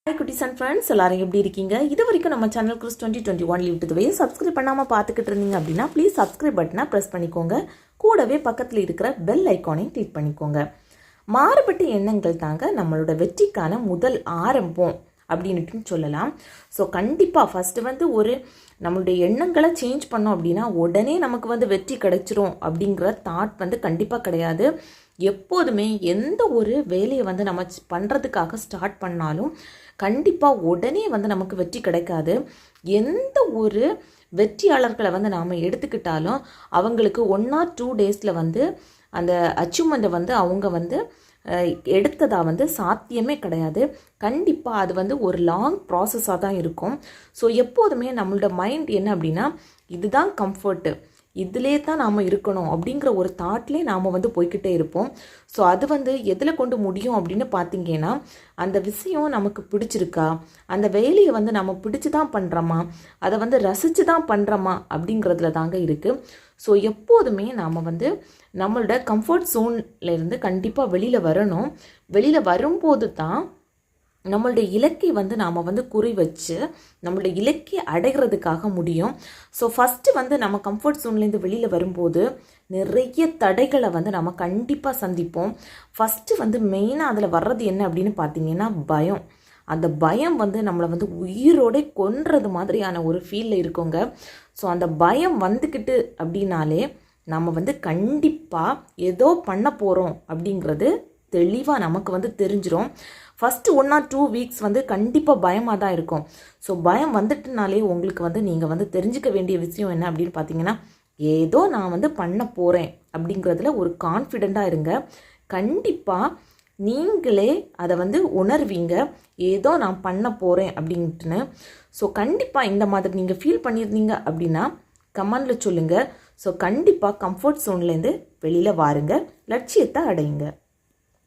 Hi குட்டீஸ் and friends, எல்லாரும் எப்படி இருக்கீங்க? இது வரைக்கும் நம்ம சேனல் கிறிஸ் 2021 லீவ் டுவே சப்ஸ்கிரைப் பண்ணாமல் பார்த்துக்கிட்டு இருந்தீங்க அப்படின்னா ப்ளீஸ் சப்ஸ்கிரைப் பட்டனை ப்ரெஸ் பண்ணிக்கோங்க. கூடவே பக்கத்தில் இருக்கிற பெல் ஐக்கானையும் கிளிக் பண்ணிக்கோங்க. மாறுபட்ட எண்ணங்கள் தாங்க நம்மளோட வெற்றிக்கான முதல் ஆரம்பம் அப்படின்ட்டு சொல்லலாம். ஸோ கண்டிப்பாக ஃபஸ்ட்டு ஒரு நம்மளுடைய எண்ணங்களை சேஞ்ச் பண்ணோம் அப்படின்னா உடனே நமக்கு வெற்றி கிடைச்சிரும் அப்படிங்கிற தாட் கண்டிப்பாக கிடையாது. எப்போதுமே எந்த ஒரு வேலையை நம்ம பண்ணுறதுக்காக ஸ்டார்ட் பண்ணாலும் கண்டிப்பாக உடனே நமக்கு வெற்றி கிடைக்காது. எந்த ஒரு வெற்றியாளர்களை நாம் எடுத்துக்கிட்டாலும் அவங்களுக்கு 1 or 2 டேஸில் அந்த அச்சீவ்மெண்ட்டை அவங்க எடுத்ததாக சாத்தியமே கிடையாது. கண்டிப்பாக அது ஒரு லாங் ப்ராசஸாக தான் இருக்கும். ஸோ எப்போதுமே நம்மளோட மைண்ட் என்ன அப்படின்னா இதுதான் கம்ஃபர்ட்டு, இதிலே தான் நாம் இருக்கணும் அப்படிங்கிற ஒரு தாட்லேயே நாம் போய்கிட்டே இருப்போம். ஸோ அது எதில் கொண்டு முடியும் அப்படின்னு பார்த்தீங்கன்னா அந்த விஷயம் நமக்கு பிடிச்சிருக்கா, அந்த வேலையை நம்ம பிடிச்சி தான் பண்ணுறோமா, அதை ரசித்து தான் பண்ணுறோமா அப்படிங்கிறதுல தாங்க இருக்குது. ஸோ எப்போதுமே நாம் நம்மளோட கம்ஃபர்ட் ஜோன்லேருந்து கண்டிப்பாக வெளியில் வரணும். வெளியில் வரும்போது தான் நம்மளுடைய இலக்கை நாம் குறி வச்சு நம்மளுடைய இலக்கை அடைகிறதுக்காக முடியும். ஸோ ஃபஸ்ட்டு நம்ம கம்ஃபர்ட் ஜோன்லேருந்து வெளியில் வரும்போது நிறைய தடைகளை நம்ம கண்டிப்பாக சந்திப்போம். ஃபஸ்ட்டு மெயினாக அதில் வர்றது என்ன அப்படின்னு பார்த்தீங்கன்னா பயம். அந்த பயம் நம்மளை உயிரோட கொன்றது மாதிரியான ஒரு ஃபீலில் இருக்குங்க. ஸோ அந்த பயம் வந்துக்கிட்டு அப்படின்னாலே நம்ம கண்டிப்பாக ஏதோ பண்ண போகிறோம் அப்படிங்கிறது தெளிவாக நமக்கு தெரிஞ்சிடும். ஃபஸ்ட்டு 1 or 2 வீக்ஸ் கண்டிப்பாக பயமாக தான் இருக்கும். ஸோ பயம் வந்துட்டுனாலே உங்களுக்கு நீங்கள் தெரிஞ்சுக்க வேண்டிய விஷயம் என்ன அப்படின்னு பார்த்தீங்கன்னா ஏதோ நான் பண்ண போகிறேன் அப்படிங்கிறதுல ஒரு கான்ஃபிடெண்ட்டாக இருங்க. கண்டிப்பாக நீங்களே அதை உணர்வீங்க, ஏதோ நான் பண்ண போகிறேன் அப்படின்ட்டுன்னு. ஸோ கண்டிப்பாக இந்த மாதிரி நீங்கள் ஃபீல் பண்ணியிருந்தீங்க அப்படின்னா கமெண்டில் சொல்லுங்கள். ஸோ கண்டிப்பாக கம்ஃபர்ட் ஜோன்லேருந்து வெளியில் வாருங்க, லட்சியத்தை அடையுங்க.